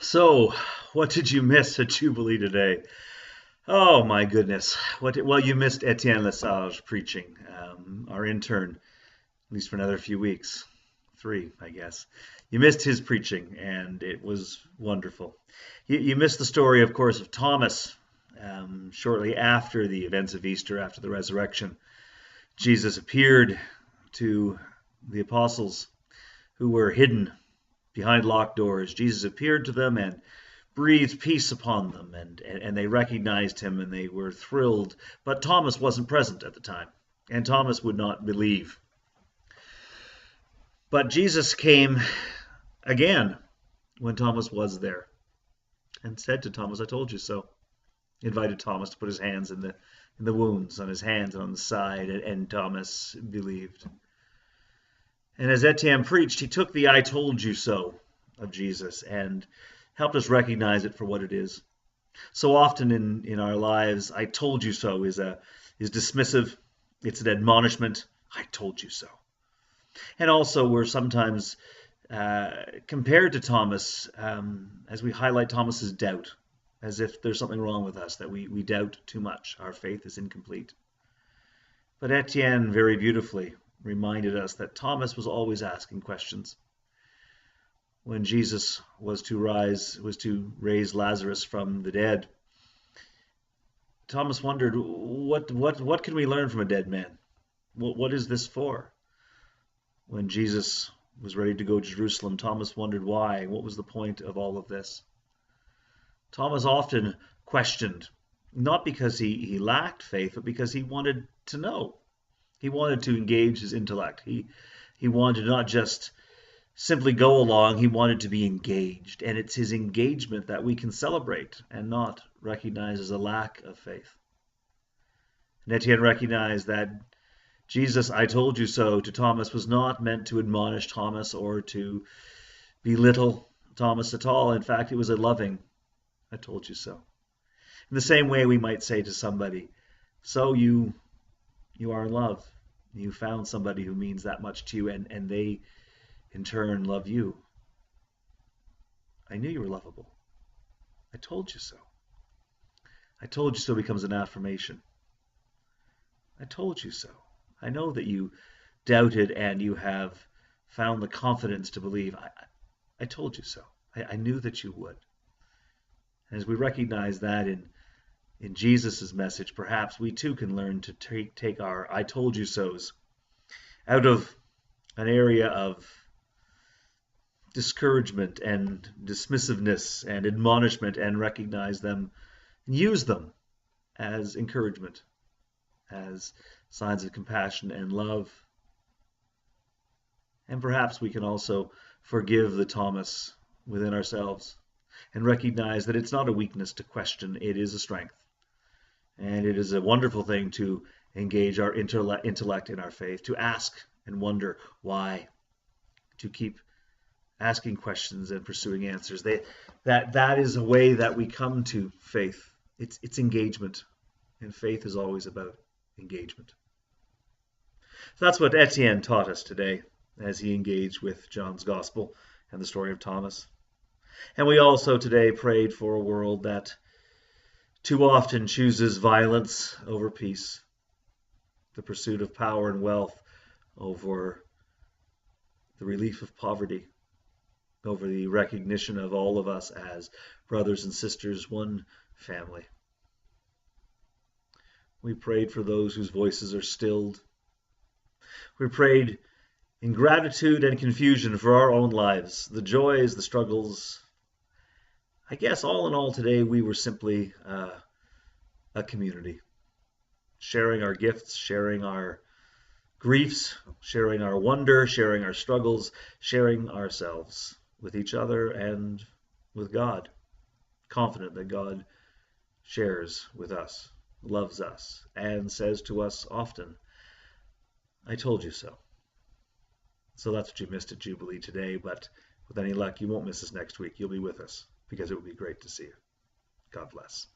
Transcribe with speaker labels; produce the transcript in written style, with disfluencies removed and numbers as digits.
Speaker 1: So, what did you miss at Jubilee today? Oh my goodness. Well, you missed Etienne Lesage preaching, our intern, at least for another few weeks. Three, I guess. You missed his preaching, and it was wonderful. You missed the story, of course, of Thomas. Shortly after the events of Easter, after the resurrection, Jesus appeared to the apostles who were hidden behind locked doors. Jesus appeared to them and breathed peace upon them, and they recognized him and they were thrilled. But Thomas wasn't present at the time, and Thomas would not believe. But Jesus came again when Thomas was there and said to Thomas, "I told you so." He invited Thomas to put his hands in the wounds on his hands and on the side, and Thomas believed. And as Etienne preached, he took the "I told you so" of Jesus and helped us recognize it for what it is. So often in our lives, "I told you so" is dismissive. It's an admonishment. "I told you so." And also we're sometimes compared to Thomas as we highlight Thomas's doubt, as if there's something wrong with us, that we doubt too much. Our faith is incomplete. But Etienne very beautifully reminded us that Thomas was always asking questions. When Jesus was to raise Lazarus from the dead, Thomas wondered, what can we learn from a dead man? What is this for? When Jesus was ready to go to Jerusalem, Thomas wondered why. What was the point of all of this? Thomas often questioned, not because he lacked faith, but because he wanted to know. He wanted to engage his intellect. He wanted to not just simply go along, he wanted to be engaged. And it's his engagement that we can celebrate and not recognize as a lack of faith. And Etienne recognized that Jesus' "I told you so" to Thomas was not meant to admonish Thomas or to belittle Thomas at all. In fact, it was a loving "I told you so." In the same way we might say to somebody, "So you are in love. You found somebody who means that much to you, and they in turn love you. I knew you were lovable. I told you so." "I told you so" becomes an affirmation. I told you so. I know that you doubted and you have found the confidence to believe. I told you so. I knew that you would. And as we recognize that in Jesus' message, perhaps we too can learn to take our "I told you so's" out of an area of discouragement and dismissiveness and admonishment and recognize them, use them as encouragement, as signs of compassion and love. And perhaps we can also forgive the Thomas within ourselves and recognize that it's not a weakness to question, it is a strength. And it is a wonderful thing to engage our intellect in our faith, to ask and wonder why, to keep asking questions and pursuing answers. That is a way that we come to faith. It's engagement, and faith is always about engagement. So that's what Etienne taught us today as he engaged with John's Gospel and the story of Thomas. And we also today prayed for a world that too often chooses violence over peace, the pursuit of power and wealth over the relief of poverty, over the recognition of all of us as brothers and sisters, one family. We prayed for those whose voices are stilled. We prayed in gratitude and confusion for our own lives, the joys, the struggles. I guess all in all today we were simply a community, sharing our gifts, sharing our griefs, sharing our wonder, sharing our struggles, sharing ourselves with each other and with God, confident that God shares with us, loves us, and says to us often, "I told you so." So that's what you missed at Jubilee today, but with any luck, you won't miss us next week. You'll be with us because it would be great to see you. God bless.